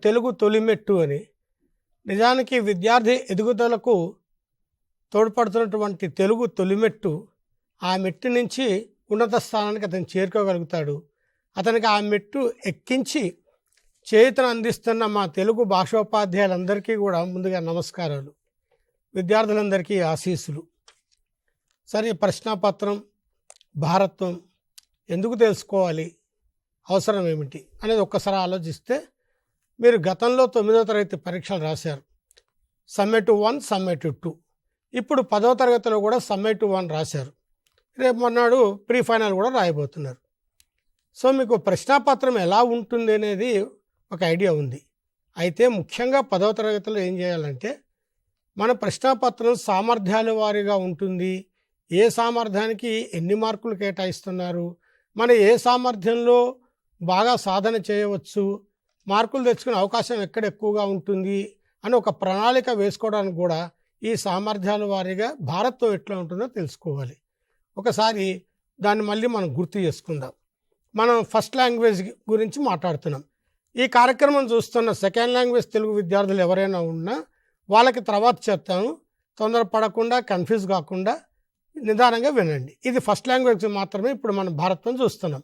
తెలుగు తొలిమెట్టు అని. నిజానికి విద్యార్థి ఎదుగుదలకు తోడ్పడుతున్నటువంటి తెలుగు తొలిమెట్టు, ఆ మెట్టు నుంచి ఉన్నత స్థానానికి అతను చేరుకోగలుగుతాడు. అతనికి ఆ మెట్టు ఎక్కించి చేయుతను అందిస్తున్న మా తెలుగు భాషోపాధ్యాయులందరికీ కూడా ముందుగా నమస్కారాలు, విద్యార్థులందరికీ ఆశీస్సులు. సరే, ప్రశ్నాపత్రం, భారత్వం ఎందుకు తెలుసుకోవాలి, అవసరం ఏమిటి అనేది ఒక్కసారి ఆలోచిస్తే, మీరు గతంలో 9వ తరగతి పరీక్షలు రాశారు, సమ్మేటివ్ 1, సమ్మేటివ్ 2. ఇప్పుడు 10వ తరగతిలో కూడా సమ్మేటివ్ 1 రాశారు. రేపు మొన్నాడు ప్రీ ఫైనల్ కూడా రాయబోతున్నారు. సో మీకు ప్రశ్నాపత్రం ఎలా ఉంటుంది అనేది ఒక ఐడియా ఉంది. అయితే ముఖ్యంగా 10వ తరగతిలో ఏం చేయాలంటే, మన ప్రశ్నాపత్రం సామర్థ్యాల వారీగా ఉంటుంది. ఏ సామర్థ్యానికి ఎన్ని మార్కులు కేటాయిస్తున్నారు, మన ఏ సామర్థ్యంలో బాగా సాధన చేయవచ్చు, మార్కులు తెచ్చుకునే అవకాశం ఎక్కడ ఎక్కువగా ఉంటుంది అని ఒక ప్రణాళిక వేసుకోవడానికి కూడా ఈ సామర్థ్యాల వారీగా భారత్వం ఎట్లా ఉంటుందో తెలుసుకోవాలి. ఒకసారి దాన్ని మళ్ళీ మనం గుర్తు చేసుకుందాం. మనం ఫస్ట్ లాంగ్వేజ్ గురించి మాట్లాడుతున్నాం. ఈ కార్యక్రమం చూస్తున్న సెకండ్ లాంగ్వేజ్ తెలుగు విద్యార్థులు ఎవరైనా ఉన్నా వాళ్ళకి తర్వాత చెప్తాను, తొందరపడకుండా కన్ఫ్యూజ్ కాకుండా నిదానంగా వినండి. ఇది ఫస్ట్ లాంగ్వేజ్ మాత్రమే. ఇప్పుడు మనం భారత్వం చూస్తున్నాం.